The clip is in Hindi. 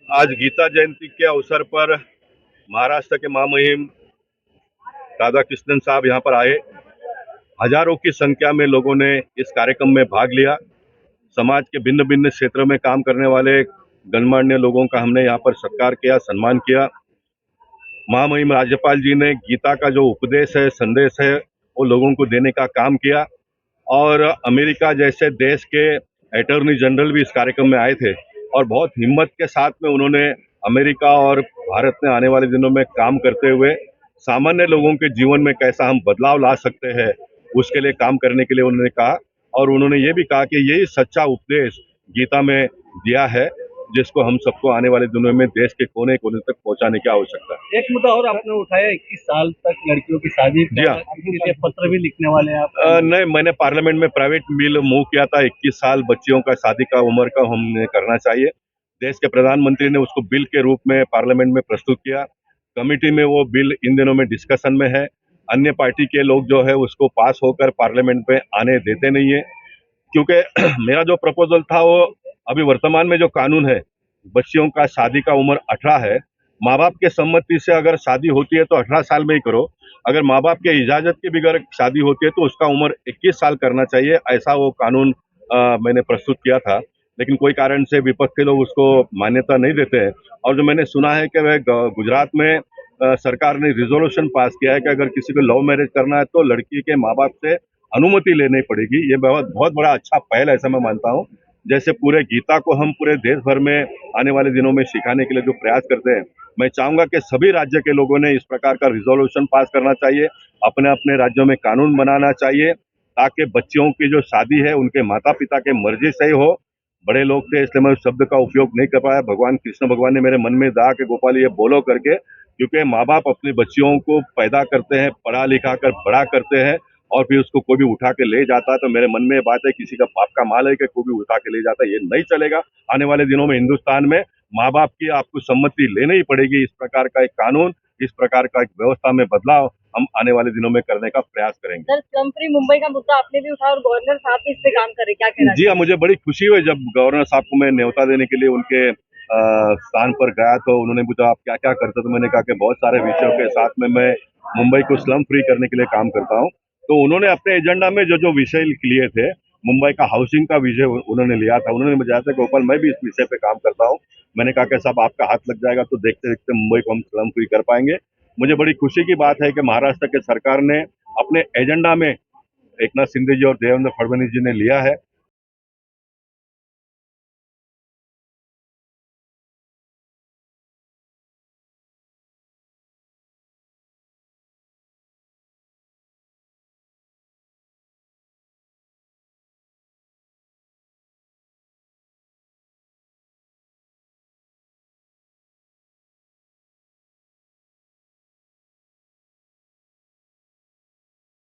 आज गीता जयंती के अवसर पर महाराष्ट्र के महामहिम राधा कृष्णन साहब यहाँ पर आए। हजारों की संख्या में लोगों ने इस कार्यक्रम में भाग लिया। समाज के भिन्न भिन्न क्षेत्रों में काम करने वाले गणमान्य लोगों का हमने यहाँ पर सत्कार किया, सम्मान किया। महामहिम राज्यपाल जी ने गीता का जो उपदेश है, संदेश है, वो लोगों को देने का काम किया। और अमेरिका जैसे देश के अटॉर्नी जनरल भी इस कार्यक्रम में आए थे और बहुत हिम्मत के साथ में उन्होंने अमेरिका और भारत में आने वाले दिनों में काम करते हुए सामान्य लोगों के जीवन में कैसा हम बदलाव ला सकते हैं, उसके लिए काम करने के लिए उन्होंने कहा। और उन्होंने ये भी कहा कि यही सच्चा उपदेश गीता में दिया है, जिसको हम सबको आने वाले दिनों में देश के कोने कोने तक पहुंचाने की आवश्यकता है। एक मुद्दा और आपने उठाया, 21 साल तक लड़कियों की शादी जी हाँ। के लिए पत्र भी लिखने वाले हैं आप। नहीं, मैंने पार्लियामेंट में प्राइवेट बिल मूव किया था। 21 साल बच्चियों का शादी का उम्र का हमने करना चाहिए। देश के प्रधानमंत्री ने उसको बिल के रूप में पार्लियामेंट में प्रस्तुत किया। कमेटी में वो बिल इन दिनों में डिस्कशन में है। अन्य पार्टी के लोग जो है उसको पास होकर पार्लियामेंट में आने देते नहीं है, क्योंकि मेरा जो प्रपोजल था वो अभी वर्तमान में जो कानून है, बच्चियों का शादी का उम्र 18 है। माँ बाप के सम्मति से अगर शादी होती है तो 18 साल में ही करो। अगर माँ बाप के इजाजत के बगैर शादी होती है तो उसका उम्र 21 साल करना चाहिए, ऐसा वो कानून मैंने प्रस्तुत किया था। लेकिन कोई कारण से विपक्ष के लोग उसको मान्यता नहीं देते हैं। और जो मैंने सुना है कि वह गुजरात में सरकार ने रिजोल्यूशन पास किया है कि अगर किसी को लव मैरिज करना है तो लड़की के माँ बाप से अनुमति लेनी पड़ेगी। ये बहुत बहुत बड़ा अच्छा पहल है, ऐसा मैं मानता हूँ। जैसे पूरे गीता को हम पूरे देश भर में आने वाले दिनों में सिखाने के लिए जो प्रयास करते हैं, मैं चाहूंगा कि सभी राज्य के लोगों ने इस प्रकार का रिजोल्यूशन पास करना चाहिए, अपने अपने राज्यों में कानून बनाना चाहिए, ताकि बच्चियों की जो शादी है उनके माता पिता के मर्जी से ही हो। बड़े लोग थे इसलिए मैं उस शब्द का उपयोग नहीं कर पाया। भगवान कृष्ण भगवान ने मेरे मन में कहा कि गोपाल ये बोलो करके, क्योंकि माँ बाप अपनी बच्चियों को पैदा करते हैं, पढ़ा लिखा कर बड़ा करते हैं और फिर उसको कोई भी उठा के ले जाता है। तो मेरे मन में ये बात है, किसी का बाप का माल है कि कोई भी उठा के ले जाता है, ये नहीं चलेगा। आने वाले दिनों में हिंदुस्तान में माँ बाप की आपको सम्मति लेनी ही पड़ेगी। इस प्रकार का एक कानून, इस प्रकार का एक व्यवस्था में बदलाव हम आने वाले दिनों में करने का प्रयास करेंगे। सर, स्लम फ्री मुंबई का मुद्दा आपने भी उठाया और गवर्नर साहब भी इस पे काम करे, क्या कहना जी हाँ, मुझे बड़ी खुशी हुई जब गवर्नर साहब को मैं न्योता देने के लिए उनके स्थान पर गया तो उन्होंने पूछा आप क्या क्या करते, तो मैंने कहा कि बहुत सारे विषयों के साथ में मैं मुंबई को स्लम फ्री करने के लिए काम करता हूँ। तो उन्होंने अपने एजेंडा में जो जो विषय लिए थे, मुंबई का हाउसिंग का विषय उन्होंने लिया था। उन्होंने मुझे ऐसा गोपाल मैं भी इस विषय पे काम करता हूँ। मैंने कहा कि साहब आपका हाथ लग जाएगा तो देखते देखते मुंबई को हम स्लम फ्री कर पाएंगे। मुझे बड़ी खुशी की बात है कि महाराष्ट्र के सरकार ने अपने एजेंडा में एकनाथ शिंदे जी और देवेंद्र फडणवीस जी ने लिया है।